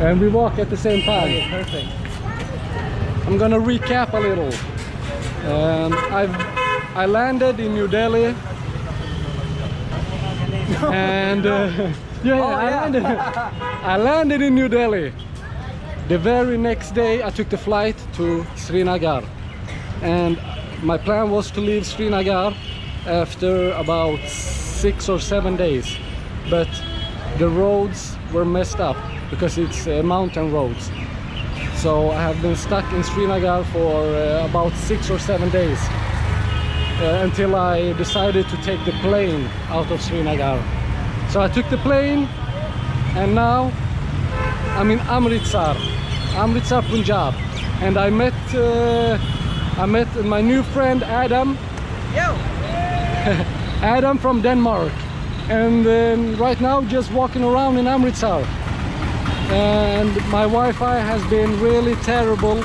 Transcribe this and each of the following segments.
and we walk at the same time. Okay, perfect. I'm gonna recap a little. I landed in New Delhi, and I landed in New Delhi. The very next day I took the flight to Srinagar, and my plan was to leave Srinagar after about 6 or 7 days, but the roads were messed up because it's mountain roads. So I have been stuck in Srinagar for about 6 or 7 days until I decided to take the plane out of Srinagar. So I took the plane, and now I'm in Amritsar, Punjab, and I met my new friend Adam. Yo. Adam from Denmark, and right now just walking around in Amritsar. And my Wi-Fi has been really terrible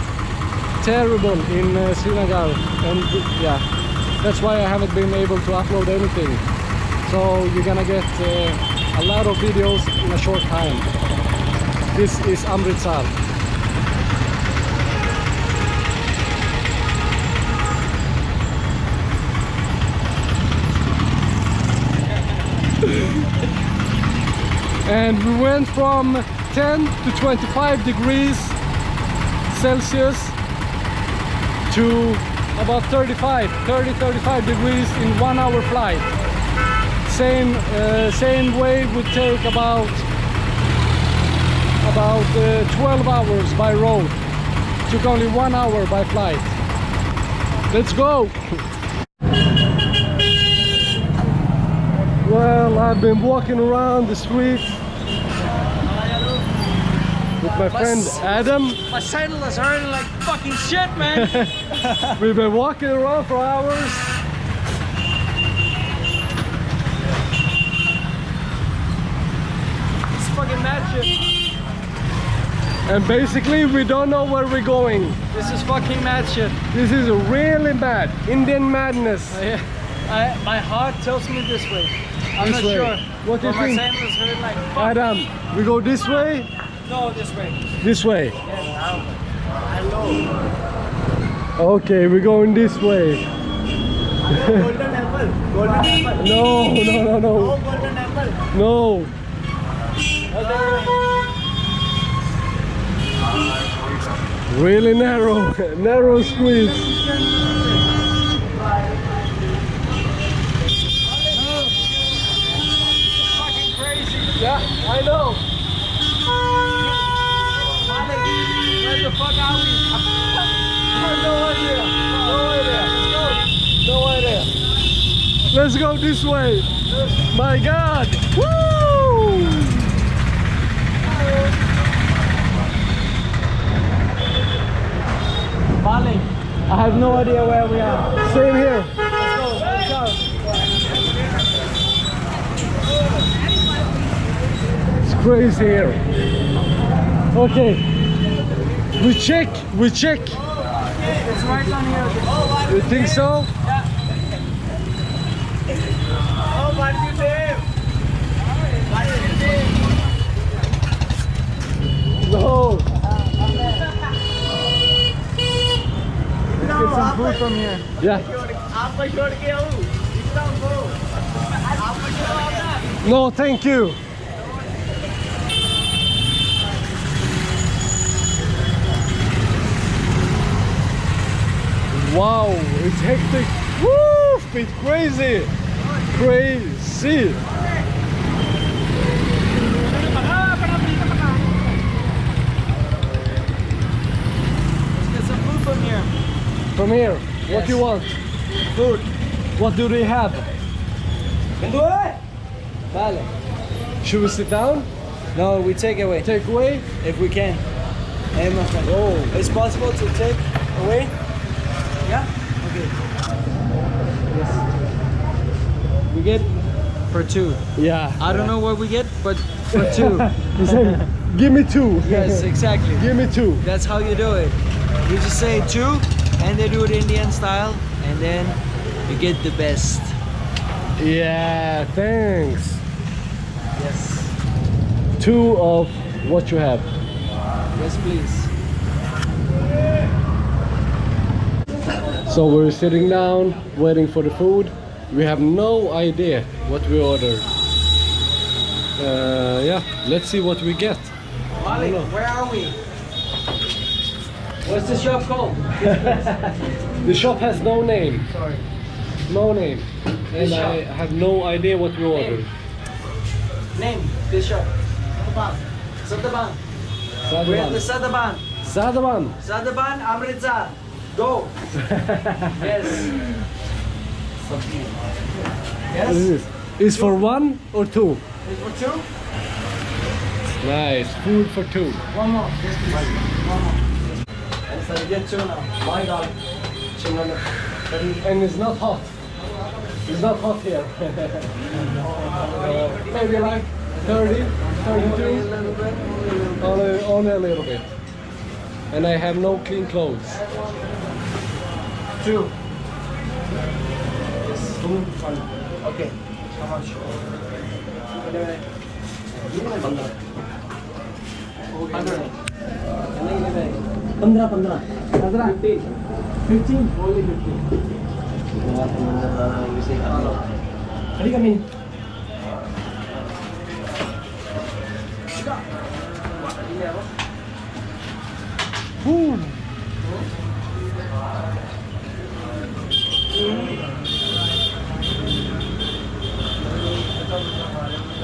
in Srinagar, and yeah, that's why I haven't been able to upload anything. So you're gonna get a lot of videos in a short time. This is Amritsar. And we went from 10 to 25 degrees Celsius to about 30-35 degrees in 1 hour flight. Same way would take about 12 hours by road. Took only 1 hour by flight. Let's go. Well, I've been walking around the streets with my friend Adam. My saddle is hurting like fucking shit, man. We've been walking around for hours. It's fucking mad shit. And basically we don't know where we're going. This is fucking mad shit. This is really bad. Indian madness. My heart tells me this way. I'm This not way. sure. What do you but my think? saddle is hurting like fuck. Adam, we go this way? No, this way. This way. Yeah, hello. Okay, we're going this way. Golden apple. Golden apple. No. Oh, golden apple. No. Really narrow streets. Fucking crazy. Yeah, I know. Where the fuck are we? No idea. Let's go this way. My God. Woo! Bali. I have no idea where we are. Same here. Let's go. It's crazy here. Okay. We check. It's right on here. You think so? Oh, what you do? No. Let's get some food from here. Yeah. No, thank you. Wow, it's hectic. Woo! It's crazy. Crazy. Let's get some food from here. From here, Yes. what do you want? Food. What do they have? Vale. Should we sit down? No, we take away. Take away? If we can. Hey, my friend. Oh. It's possible to take away? Yeah? Okay. Yes. We get for two. Yeah. I don't know what we get, but for two. He said, give me two. Yes, exactly. Give me two. That's how you do it. You just say two, and they do it Indian style, and then you get the best. Yeah, thanks. Yes. Two of what you have. Yes, please. So we're sitting down, waiting for the food. We have no idea what we ordered. Yeah, let's see what we get. Malik, where are we? What's the shop called? The shop has no name. Sorry. No name. And I have no idea what we ordered. Name this shop. Sadaban. We're at the Sadaban. Sadaban. Sadaban, Amritsar. Go. Yes. Yes. What is this? Is for one or two? Is for two? Nice. Food for two. One more. Yes, please. One more. Yes, I get two now. My God. And it's not hot. It's not hot here. Maybe like 30, 32. Only a little bit. And I have no clean clothes. Two. Yes. Two. One. Okay. How much? 15. Only 15. Hari kami.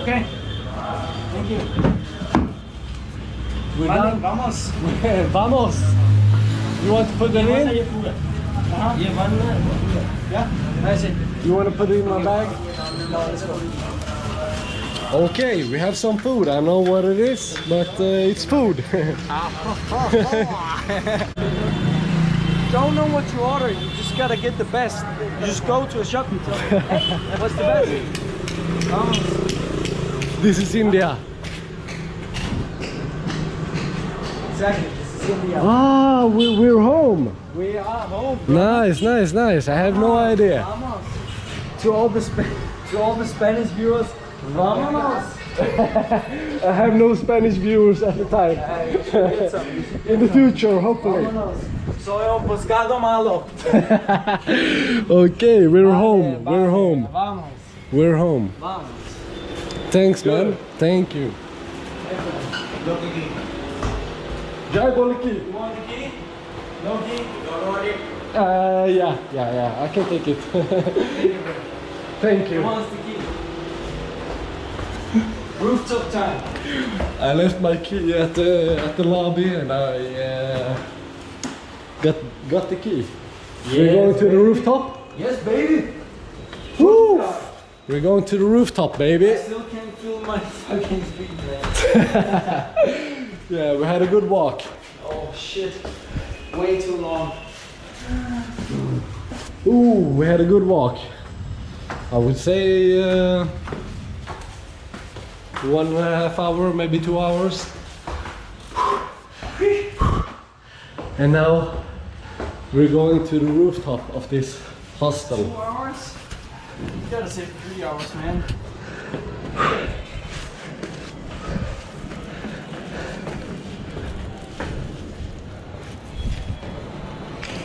Okay. Thank you. We're done. Vamos. Vamos. You want to put them in? Yeah. That's it. You want to put it in my bag? No, let's go. Okay, we have some food. I don't know what it is, but it's food. Don't know what you order. You just gotta get the best. You just go to a shop and tell them, hey, what's the best? Vamos. This is India. Exactly. This is India. Ah, we're home. We are home. Nice, nice, nice. I have no idea. Vamos. To all the Spanish viewers, vamos. I have no Spanish viewers at the time. In the future, hopefully. Vámonos. Soy un pescado malo. Okay, we're home. We're home. Vamos. We're home. Vamos. Thanks, man. Thank you. Jai Boliki. You want the key? No key? Don't want it. Yeah. I can take it. Thank Who you. wants the key? Rooftop time. I left my key at the lobby, and I got the key. We're going to the rooftop. Yes, baby. Woo! We're going to the rooftop, baby. I still can't feel my fucking feet, man. Yeah, we had a good walk. Oh shit. Way too long. Ooh, we had a good walk. I would say 1.5 hours, maybe 2 hours. And now we're going to the rooftop of this hostel. 2 hours? You gotta say 3 hours, man.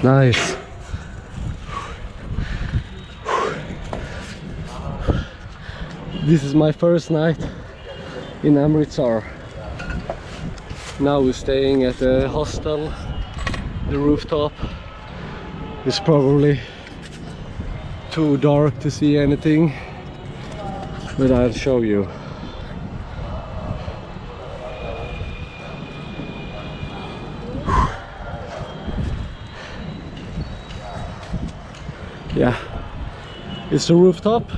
Nice. This is my first night in Amritsar. Now we're staying at the hostel. The rooftop is probably too dark to see anything, but I'll show you. Yeah, it's the rooftop,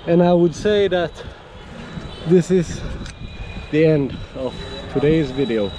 and I would say that this is the end of today's video.